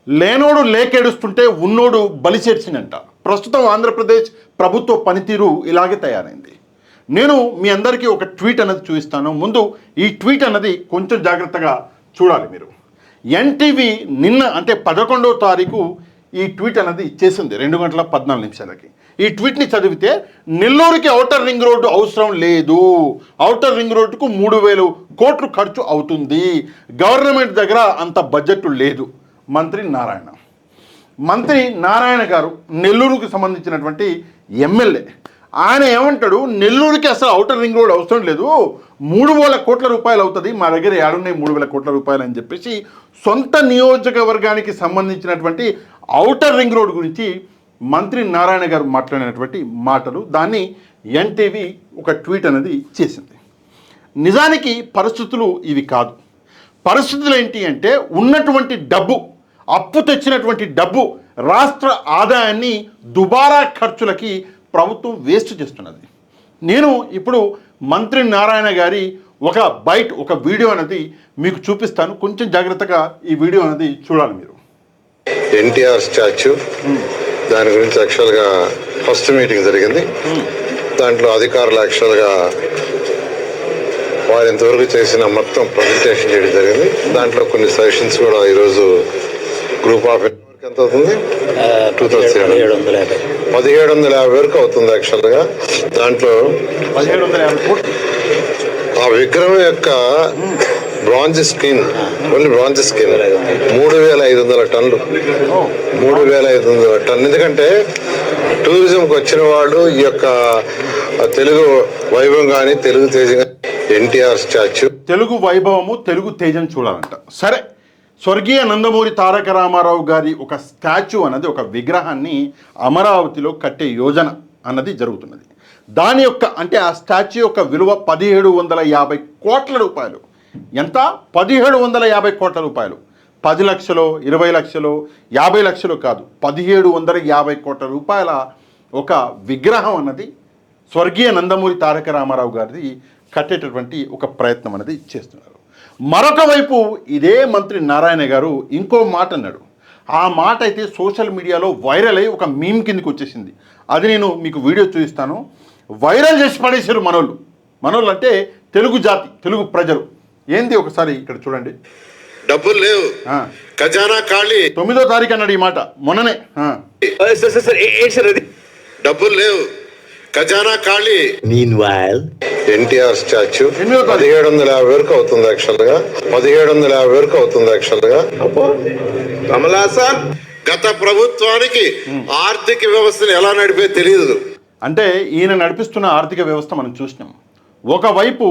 లేనోడు లేకేడుస్తుంటే ఉన్నోడు బలిచేర్చినంట. ప్రస్తుతం ఆంధ్రప్రదేశ్ ప్రభుత్వ పనితీరు ఇలాగే తయారైంది. నేను మీ అందరికీ ఒక ట్వీట్ అన్నది చూపిస్తాను. ముందు ఈ ట్వీట్ అన్నది కొంచెం జాగ్రత్తగా చూడాలి మీరు. ఎన్టీవీ నిన్న అంటే 11వ తారీఖు ఈ ట్వీట్ అన్నది చేసింది 2:14 ఈ ట్వీట్ని చదివితే, నెల్లూరుకి ఔటర్ రింగ్ రోడ్డు అవసరం లేదు, ఔటర్ రింగ్ రోడ్డుకు 3,000 కోట్లు ఖర్చు అవుతుంది, గవర్నమెంట్ దగ్గర అంత బడ్జెట్ లేదు. మంత్రి నారాయణ గారు నెల్లూరుకు సంబంధించినటువంటి ఎమ్మెల్యే. ఆయన ఏమంటాడు, నెల్లూరుకి అసలు ఔటర్ రింగ్ రోడ్ అవసరం లేదు, 3,000 కోట్ల రూపాయలు అవుతుంది, మా దగ్గర ఏడున్నాయి 3,000 కోట్ల రూపాయలు అని చెప్పేసి సొంత నియోజకవర్గానికి సంబంధించినటువంటి ఔటర్ రింగ్ రోడ్ గురించి మంత్రి నారాయణ గారు మాట్లాడినటువంటి మాటలు. దాన్ని ఎన్టీవీ ఒక ట్వీట్ అనేది చేసింది. నిజానికి పరిస్థితులు ఇవి కాదు. పరిస్థితులు ఏంటి అంటే, ఉన్నటువంటి డబ్బు, అప్పు తెచ్చినటువంటి డబ్బు, రాష్ట్ర ఆదాయాన్ని దుబారా ఖర్చులకి ప్రభుత్వం వేస్ట్ చేస్తున్నది. నేను ఇప్పుడు మంత్రి నారాయణ గారి ఒక వీడియో అనేది మీకు చూపిస్తాను. కొంచెం జాగ్రత్తగా ఈ వీడియో అనేది చూడాలి మీరు. ఎన్టీఆర్ స్టాచ్యూ, దాని గురించి యాక్చువల్గా ఫస్ట్ మీటింగ్ జరిగింది. దాంట్లో అధికారులు యాక్చువల్గా వారు ఇంతవరకు చేసిన మొత్తం ప్రజెంటేషన్ చేయడం జరిగింది. దాంట్లో కొన్ని సజెషన్స్ కూడా ఈరోజు గ్రూప్ ఆఫ్ ఎంత అవుతుంది, 1750 వరకు అవుతుంది యాక్చువల్గా. దాంట్లో 1750 కోట్లు. ఆ విగ్రహం యొక్క bronze screen, only bronze screen 3,500 టన్నులు, 3,500 టన్ను. ఎందుకంటే టూరిజంకి వచ్చిన వాళ్ళు ఈ యొక్క తెలుగు వైభవం కానీ, తెలుగు తేజం కానీ, ఎన్టీఆర్ స్టాచ్యూ, తెలుగు వైభవము, తెలుగు తేజం చూడాలంట. సరే, స్వర్గీయ నందమూరి తారక రామారావు గారి ఒక స్టాచ్యూ అన్నది, ఒక విగ్రహాన్ని అమరావతిలో కట్టే యోజన అన్నది జరుగుతున్నది. దాని యొక్క అంటే ఆ స్టాచ్యూ యొక్క విలువ 1,750 కోట్ల రూపాయలు. ఎంత? 1,750 కోట్ల రూపాయలు. 10 లక్షలు, 20 లక్షలు, 50 లక్షలు కాదు, 1,750 కోట్ల రూపాయల ఒక విగ్రహం అన్నది స్వర్గీయ నందమూరి తారక రామారావు గారిది కట్టేటటువంటి ఒక ప్రయత్నం అనేది చేస్తున్నారు. మరొక వైపు ఇదే మంత్రి నారాయణ గారు ఇంకో మాట అన్నాడు. ఆ మాట అయితే సోషల్ మీడియాలో వైరల్ అయ్యి ఒక మీమ్ కిందకి వచ్చేసింది. అది నేను మీకు వీడియో చూపిస్తాను. వైరల్ చేసి పడేశారు మనోళ్ళు అంటే తెలుగు జాతి, తెలుగు ప్రజలు. ఏంది ఒకసారి ఇక్కడ చూడండి. డబ్బులు లేవు, ఖజానా ఖాళీ. 9వ తారీఖు అన్నాడు ఈ మాట మొన్ననే. డబ్బులు లేవు, ఖజానా ఖాళీ. ఎన్టీఆర్ స్టాచ్యూ 1,750 వరకు అవుతుంది యాక్చువల్గా, 1,750 వరకు అవుతుంది యాక్చువల్గా. కమలాసన్ గత ప్రభుత్వానికి ఆర్థిక వ్యవస్థను ఎలా నడిపే తెలియదు. అంటే ఈయన నడిపిస్తున్న ఆర్థిక వ్యవస్థ మనం చూసినాం. ఒకవైపు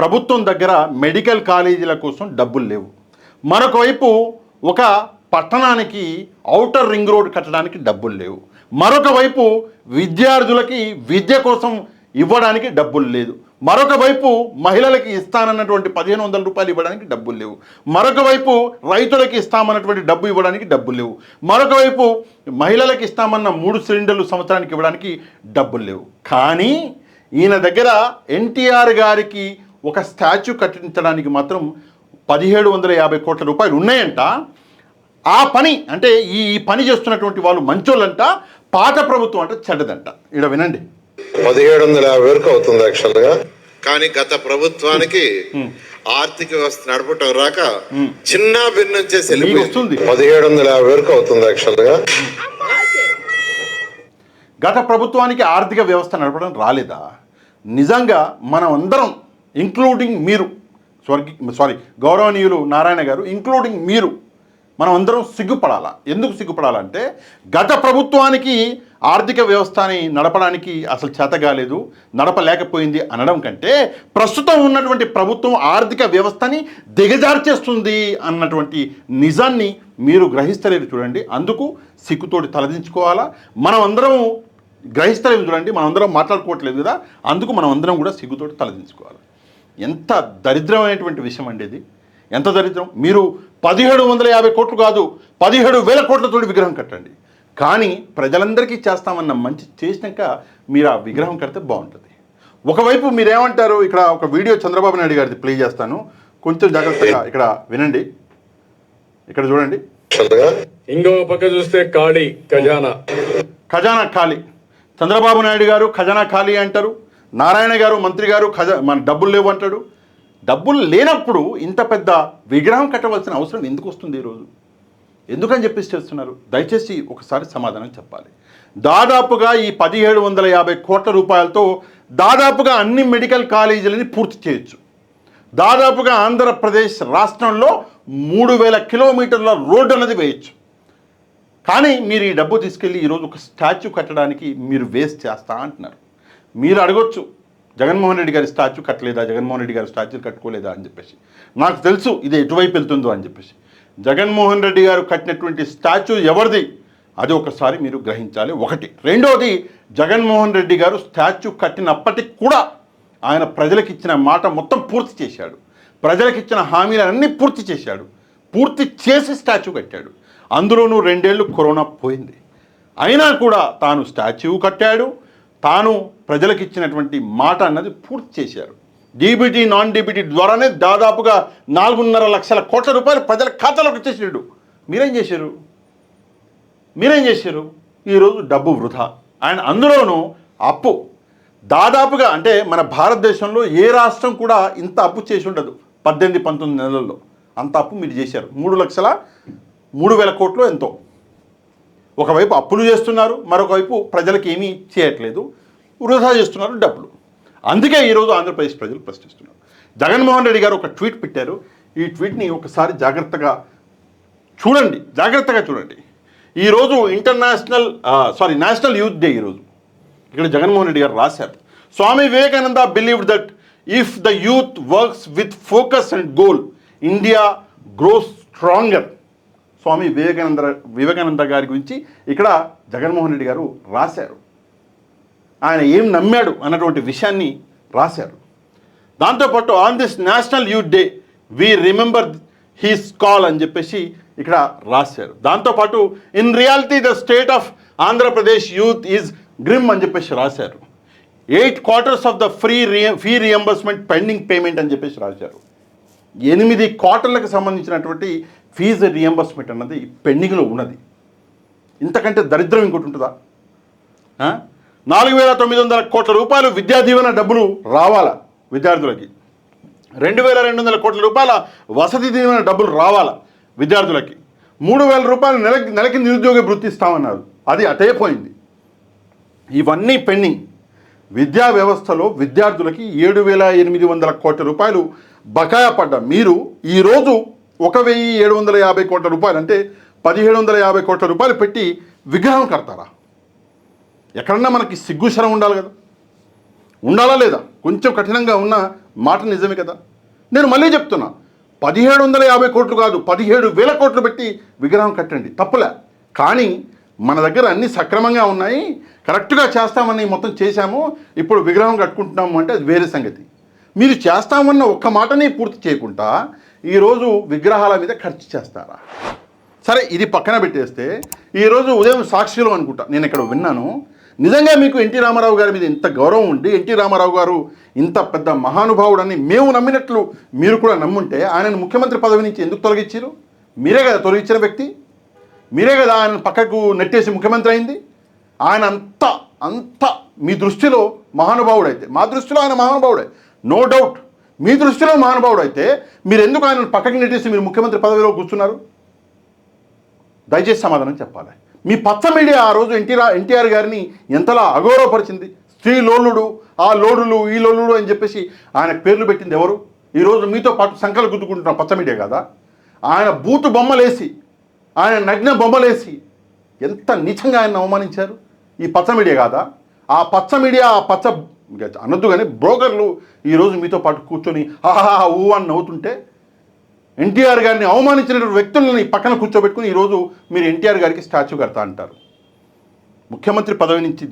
ప్రభుత్వం దగ్గర మెడికల్ కాలేజీల కోసం డబ్బులు లేవు, మరొక వైపు ఒక పట్టణానికి ఔటర్ రింగ్ రోడ్ కట్టడానికి డబ్బులు లేవు, మరొక వైపు విద్యార్థులకి విద్య కోసం ఇవ్వడానికి డబ్బులు లేదు, మరొక వైపు మహిళలకి ఇస్తానన్నటువంటి 1,500 రూపాయలు ఇవ్వడానికి డబ్బులు లేవు, మరొక వైపు రైతులకి ఇస్తామన్నటువంటి డబ్బు ఇవ్వడానికి డబ్బులు లేవు, మరొక వైపు మహిళలకి ఇస్తామన్న 3 సిలిండర్లు సంవత్సరానికి ఇవ్వడానికి డబ్బులు లేవు. కానీ ఈయన దగ్గర ఎన్టీఆర్ గారికి ఒక స్టాచ్యూ కట్టించడానికి మాత్రం 1,750 కోట్ల రూపాయలు ఉన్నాయంట. ఆ పని అంటే ఈ పని చేస్తున్నటువంటి వాళ్ళు మంచోళ్ళంట, పాత ప్రభుత్వం అంటే చెడ్డదంట. ఇక్కడ వినండి. 1,750 వరకు అవుతుంది యాక్చువల్గా. కానీ గత ప్రభుత్వానికి ఆర్థిక వ్యవస్థ నడపటం రాక చిన్న భిన్నం చేసి వస్తుంది. 1,750 వరకు అవుతుంది యాక్చువల్గా. గత ప్రభుత్వానికి ఆర్థిక వ్యవస్థ నడపడం రాలేదా? నిజంగా మనం అందరం, ఇంక్లూడింగ్ మీరు, గౌరవనీయులు నారాయణ గారు, ఇంక్లూడింగ్ మీరు, మనం అందరం సిగ్గుపడాలా. ఎందుకు సిగ్గుపడాలంటే, గత ప్రభుత్వానికి ఆర్థిక వ్యవస్థని నడపడానికి అసలు చేతగాలేదు, నడపలేకపోయింది అనడం కంటే, ప్రస్తుతం ఉన్నటువంటి ప్రభుత్వం ఆర్థిక వ్యవస్థని దిగజార్చేస్తుంది అన్నటువంటి నిజాన్ని మీరు గ్రహిస్తలేరు చూడండి. అందుకు సిగ్గుతోటి తలదించుకోవాలా. మనం అందరం గ్రహిస్తలేదు చూడండి, మనం అందరం మాట్లాడుకోవట్లేదు కదా, అందుకు మనం అందరం కూడా సిగ్గుతోటి తలదించుకోవాలి. ఎంత దరిద్రమైనటువంటి విషయం అండి ఇది, ఎంత దరిద్రం. మీరు 1,750 కోట్లు కాదు, 17,000 కోట్లతోటి విగ్రహం కట్టండి. కానీ ప్రజలందరికీ చేస్తామన్న మంచి చేసినాక మీరు ఆ విగ్రహం కడితే బాగుంటుంది. ఒకవైపు మీరేమంటారు, ఇక్కడ ఒక వీడియో చంద్రబాబు నాయుడు గారిది ప్లే చేస్తాను, కొంచెం జాగ్రత్తగా ఇక్కడ వినండి. ఇక్కడ చూడండి. ఇంకో పక్క చూస్తే ఖాళీ ఖజానా. ఖజానా ఖాళీ. చంద్రబాబు నాయుడు గారు ఖజానా ఖాళీ అంటారు, నారాయణ గారు మంత్రి గారు మన డబ్బులు లేవు అంటాడు. డబ్బులు లేనప్పుడు ఇంత పెద్ద విగ్రహం కట్టవలసిన అవసరం ఎందుకు వస్తుంది ఈరోజు? ఎందుకని చెప్పేసి చేస్తున్నారు? దయచేసి ఒకసారి సమాధానం చెప్పాలి. దాదాపుగా ఈ 1750 కోట్ల రూపాయలతో దాదాపుగా అన్ని మెడికల్ కాలేజీలని పూర్తి చేయొచ్చు. దాదాపుగా ఆంధ్రప్రదేశ్ రాష్ట్రంలో 3000 కిలోమీటర్ల రోడ్డు అనేది వేయచ్చు. కానీ మీరు ఈ డబ్బు తీసుకెళ్ళి ఈరోజు ఒక స్టాచ్యూ కట్టడానికి మీరు వేస్ట్ చేస్తా అంటున్నారు. మీరు అడగొచ్చు, జగన్మోహన్ రెడ్డి గారి స్టాచ్యూ కట్టలేదా, జగన్మోహన్ రెడ్డి గారి స్టాచ్యూ కట్టుకోలేదా అని చెప్పేసి. నాకు తెలుసు ఇది ఎటువైపు వెళ్తుందో అని చెప్పేసి. జగన్మోహన్ రెడ్డి గారు కట్టినటువంటి స్టాచ్యూ ఎవరిది అది ఒకసారి మీరు గ్రహించాలి. ఒకటి. రెండోది, జగన్మోహన్ రెడ్డి గారు స్టాచ్యూ కట్టినప్పటికి కూడా ఆయన ప్రజలకు ఇచ్చిన మాట మొత్తం పూర్తి చేశాడు. ప్రజలకు ఇచ్చిన హామీలన్నీ పూర్తి చేశాడు. పూర్తి చేసి స్టాచ్యూ కట్టాడు. అందులోనూ 2 ఏళ్ళు కరోనా పోయింది. అయినా కూడా తాను స్టాచ్యూ కట్టాడు. తాను ప్రజలకు ఇచ్చినటువంటి మాట అన్నది పూర్తి చేశారు. డీబీటీ నాన్ డీబీటీ ద్వారానే దాదాపుగా 4.5 లక్షల కోట్ల రూపాయలు ప్రజల ఖాతాలోకి వచ్చేసాడు. మీరేం చేశారు? ఈరోజు డబ్బు వృధా. అండ్ అందులోనూ అప్పు దాదాపుగా, అంటే మన భారతదేశంలో ఏ రాష్ట్రం కూడా ఇంత అప్పు చేసి ఉండదు. 18-19 నెలల్లో అంత అప్పు మీరు చేశారు. 3,03,000 కోట్లు ఎంతో. ఒకవైపు అప్పులు చేస్తున్నారు, మరొక వైపు ప్రజలకు ఏమీ చేయట్లేదు, వృధా చేస్తున్నారు డబ్బులు. అందుకే ఈరోజు ఆంధ్రప్రదేశ్ ప్రజలు ప్రశ్నిస్తున్నారు. జగన్మోహన్ రెడ్డి గారు ఒక ట్వీట్ పెట్టారు. ఈ ట్వీట్ని ఒకసారి జాగ్రత్తగా చూడండి. ఈరోజు నేషనల్ యూత్ డే. ఈరోజు ఇక్కడ జగన్మోహన్ రెడ్డి గారు రాశారు, Swami Vivekananda believed that if the youth works with focus and goal India grows stronger. Swami Vivekananda గారి గురించి ఇక్కడ జగన్మోహన్ రెడ్డి గారు రాశారు. ఆయన ఏం నమ్మాడు అన్నటువంటి విషయాన్ని రాశారు. దాంతోపాటు on this national youth day we remember he's call అని చెప్పేసి ఇక్కడ రాశారు. దాంతోపాటు in reality the state of Andhra Pradesh youth is grim అని చెప్పేసి రాశారు. 8 quarters of the fee reimbursement pending payment అని చెప్పేసి రాశారు. 8 క్వార్టర్లకు సంబంధించినటువంటి ఫీజు రియంబర్స్మెంట్ అన్నది పెండింగ్లో ఉన్నది. ఇంతకంటే దరిద్రం ఇంకోటి ఉంటుందా? 4,900 కోట్ల రూపాయలు విద్యా దీవెన డబ్బులు రావాలా విద్యార్థులకి. 2,200 కోట్ల రూపాయల వసతి దీవెన డబ్బులు రావాలా విద్యార్థులకి. 3,000 రూపాయలు నెలకి నిరుద్యోగ వృత్తి ఇస్తామన్నారు, అది అటే పోయింది. ఇవన్నీ పెండింగ్. విద్యా వ్యవస్థలో విద్యార్థులకి 7,800 కోట్ల రూపాయలు బకాయా పడ్డ మీరు ఈరోజు 1,750 కోట్ల రూపాయలు, అంటే 1,750 కోట్ల రూపాయలు పెట్టి విగ్రహం కడతారా? ఎక్కడన్నా మనకి సిగ్గుశరం ఉండాలి కదా, ఉండాలా లేదా? కొంచెం కఠినంగా ఉన్న మాట నిజమే కదా. నేను మళ్ళీ చెప్తున్నా, 1,750 కోట్లు కాదు, 17,000 కోట్లు పెట్టి విగ్రహం కట్టండి, తప్పులే. కానీ మన దగ్గర అన్నీ సక్రమంగా ఉన్నాయి, కరెక్ట్గా చేస్తామని మొత్తం చేశాము, ఇప్పుడు విగ్రహం కట్టుకుంటున్నాము అంటే అది వేరే సంగతి. మీరు చేస్తామన్న ఒక్క మాటని పూర్తి చేయకుండా ఈరోజు విగ్రహాల మీద ఖర్చు చేస్తారా? సరే, ఇది పక్కన పెట్టేస్తే ఈరోజు ఉదయం సాక్షిలో అనుకుంటా నేను ఇక్కడ విన్నాను, నిజంగా మీకు ఎన్టీ రామారావు గారి మీద ఇంత గౌరవం ఉండి, ఎన్టీ రామారావు గారు ఇంత పెద్ద మహానుభావుడని మేము నమ్మినట్లు మీరు కూడా నమ్ముంటే ఆయనను ముఖ్యమంత్రి పదవి నుంచి ఎందుకు తొలగించారు? మీరే కదా తొలగించిన వ్యక్తి, మీరే కదా ఆయన పక్కకు నెట్టేసి ముఖ్యమంత్రి అయింది. ఆయన అంత మీ దృష్టిలో మహానుభావుడైతే, మా దృష్టిలో ఆయన మహానుభావుడే, నో డౌట్. మీ దృష్టిలో మహానుభావుడు అయితే మీరు ఎందుకు ఆయన పక్కకి నెట్టేసి మీరు ముఖ్యమంత్రి పదవిలో కూర్చున్నారు? దయచేసి సమాధానం చెప్పాలి. మీ పచ్చ మీడియా ఆ రోజు ఎన్టీఆర్ గారిని ఎంతలా అగౌరవపరిచింది. స్త్రీ లోలుడు, ఆ లోడులు, ఈ లోలుడు అని చెప్పేసి ఆయన పేర్లు పెట్టింది ఎవరు? ఈరోజు మీతో పాటు సంకలు గుద్దుకుంటున్న పచ్చ మీడియా కదా. ఆయన బూటు బొమ్మలేసి, ఆయన నగ్న బొమ్మలేసి ఎంత నీచంగా ఆయన అవమానించారు. ఈ పచ్చ మీడియా కాదా? ఆ పచ్చ మీడియా, ఆ పచ్చ అనొద్దు కానీ బ్రోకర్లు ఈరోజు మీతో పాటు కూర్చొని ఆహా ఊ అని నవ్వుతుంటే, ఎన్టీఆర్ గారిని అవమానించినటువంటి వ్యక్తులని పక్కన కూర్చోబెట్టుకుని ఈరోజు మీరు ఎన్టీఆర్ గారికి స్టాచ్యూ కడతా అంటారు. ముఖ్యమంత్రి పదవి నుంచి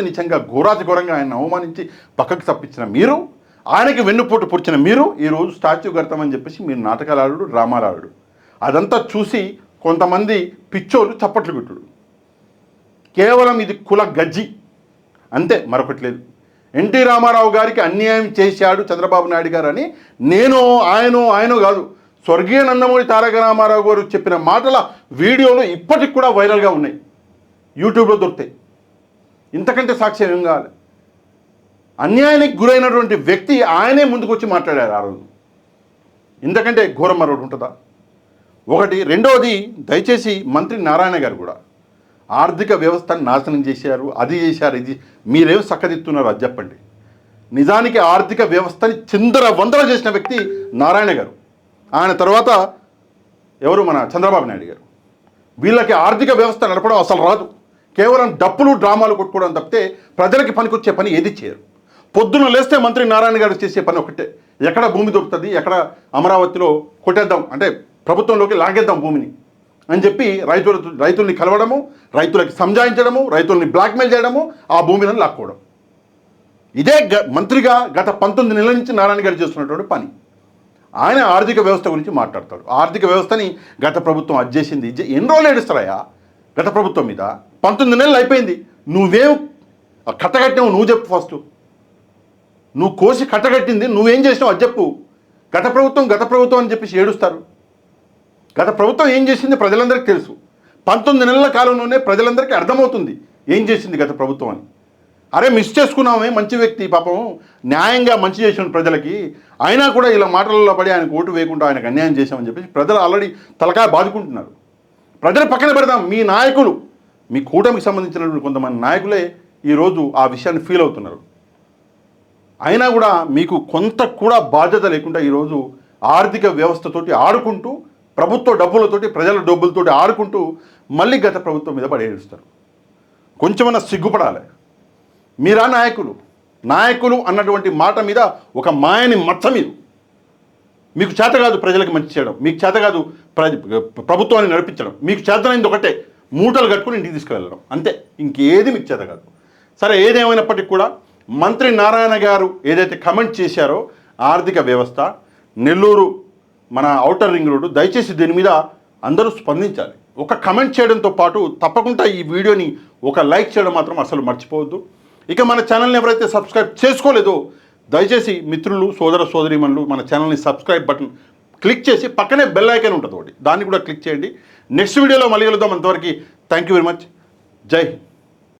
నీచంగా ఘోరాతి ఘోరంగా ఆయన అవమానించి పక్కకు తప్పించిన మీరు, ఆయనకి వెన్నుపోటు పొడిచిన మీరు ఈరోజు స్టాచ్యూ కడతామని చెప్పేసి మీరు నాటకాలాడు, డ్రామాలాడు. అదంతా చూసి కొంతమంది పిచ్చోళ్ళు చప్పట్లు కొట్టుడు. కేవలం ఇది కుల గజ్జి అంతే, మరొకటి లేదు. ఎన్టీ రామారావు గారికి అన్యాయం చేశాడు చంద్రబాబు నాయుడు గారు అని ఆయనో కాదు, స్వర్గీయ నందమూరి తారక రామారావు గారు చెప్పిన మాటల వీడియోలు ఇప్పటికి కూడా వైరల్గా ఉన్నాయి, యూట్యూబ్లో దొరుకుతాయి. ఇంతకంటే సాక్ష్యం ఏం కావాలి? అన్యాయానికి గురైనటువంటి వ్యక్తి ఆయనే ముందుకు వచ్చి మాట్లాడారు ఆ రోజు. ఇంతకంటే ఘోరం మరొకటి ఉంటుందా? ఒకటి. రెండవది, దయచేసి మంత్రి నారాయణ గారు కూడా ఆర్థిక వ్యవస్థను నాశనం చేశారు, అది చేశారు, ఇది మీరేం చక్కదిస్తున్నారు అది చెప్పండి. నిజానికి ఆర్థిక వ్యవస్థని చిందర వందర చేసిన వ్యక్తి నారాయణ గారు. ఆయన తర్వాత ఎవరు? మన చంద్రబాబు నాయుడు గారు. వీళ్ళకి ఆర్థిక వ్యవస్థ నడపడం అసలు రాదు. కేవలం డప్పులు డ్రామాలు కొట్టుకోవడం తప్పితే ప్రజలకి పనికొచ్చే పని ఏది చేయరు. పొద్దున లేస్తే మంత్రి నారాయణ గారు చేసే పని ఒకటే, ఎక్కడ భూమి దొరుకుతుంది, ఎక్కడ అమరావతిలో కొట్టేద్దాం అంటే ప్రభుత్వంలోకి లాగేద్దాం భూమిని అని చెప్పి రైతుల్ని కలవడము, రైతులకి సంజాయించడము, రైతుల్ని బ్లాక్మెయిల్ చేయడము, ఆ భూమిని లాక్కోవడం. ఇదే మంత్రిగా గత 19 నెలల నుంచి నారాయణ గారు చేస్తున్నటువంటి పని. ఆయన ఆర్థిక వ్యవస్థ గురించి మాట్లాడతాడు. ఆర్థిక వ్యవస్థని గత ప్రభుత్వం అది చేసింది, ఎన్ని రోజులు ఏడుస్తారయ్యా గత ప్రభుత్వం మీద? 19 నెలలు అయిపోయింది. నువ్వేం కట్టగట్టినావు నువ్వు చెప్పు. ఫస్ట్ నువ్వు కోసి కట్టగట్టింది నువ్వేం చేసినావు అది చెప్పు. గత ప్రభుత్వం అని చెప్పేసి ఏడుస్తారు. గత ప్రభుత్వం ఏం చేసింది ప్రజలందరికీ తెలుసు. 19 నెలల కాలంలోనే ప్రజలందరికీ అర్థమవుతుంది ఏం చేసింది గత ప్రభుత్వం అని. అరే మిస్ చేసుకున్నామే, మంచి వ్యక్తి పాపం న్యాయంగా మంచి చేసిన ప్రజలకి, అయినా కూడా ఇలా మాటలలో పడి ఆయనకు ఓటు వేయకుండా ఆయనకు అన్యాయం చేశామని చెప్పేసి ప్రజలు ఆల్రెడీ తలకాయ బాదుకుంటున్నారు. ప్రజలు పక్కన పెడదాం, మీ నాయకులు, మీ కూటమికి సంబంధించినటువంటి కొంతమంది నాయకులే ఈరోజు ఆ విషయాన్ని ఫీల్ అవుతున్నారు. అయినా కూడా మీకు కొంత కూడా బాధ్యత లేకుండా ఈరోజు ఆర్థిక వ్యవస్థతోటి ఆడుకుంటూ, ప్రభుత్వ డబ్బులతోటి, ప్రజల డబ్బులతోటి ఆడుకుంటూ మళ్ళీ గత ప్రభుత్వం మీద పడేస్తారు. కొంచెమన్నా సిగ్గుపడాలి. మీరా నాయకులు అన్నటువంటి మాట మీద ఒక మాయని మచ్చ మీరు. మీకు చేత కాదు ప్రజలకు మంచి చేయడం, మీకు చేత కాదు ప్రభుత్వాన్ని నడిపించడం, మీకు చేతనైంది ఒకటే, మూటలు కట్టుకుని ఇంటికి తీసుకువెళ్ళడం, అంతే. ఇంకేది మీకు చేత కాదు. సరే, ఏదేమైనప్పటికీ కూడా మంత్రి నారాయణ గారు ఏదైతే కమెంట్ చేశారో ఆర్థిక వ్యవస్థ, నెల్లూరు మన ఔటర్ రింగ్ రోడ్డు, దయచేసి దీని మీద అందరూ స్పందించాలి. ఒక కమెంట్ చేయడంతో పాటు తప్పకుండా ఈ వీడియోని ఒక లైక్ చేయడం మాత్రం అసలు మర్చిపోవద్దు. ఇక మన ఛానల్ని ఎవరైతే సబ్స్క్రైబ్ చేసుకోలేదో దయచేసి మిత్రులు, సోదరీమణులు మన ఛానల్ని సబ్స్క్రైబ్ బటన్ క్లిక్ చేసి పక్కనే బెల్ ఐకాన్ ఉంటుంది ఒకటి, దాన్ని కూడా క్లిక్ చేయండి. నెక్స్ట్ వీడియోలో మళ్ళీ కలుద్దాం. అంతవరకు థ్యాంక్ యూ వెరీ మచ్. జై హింద్.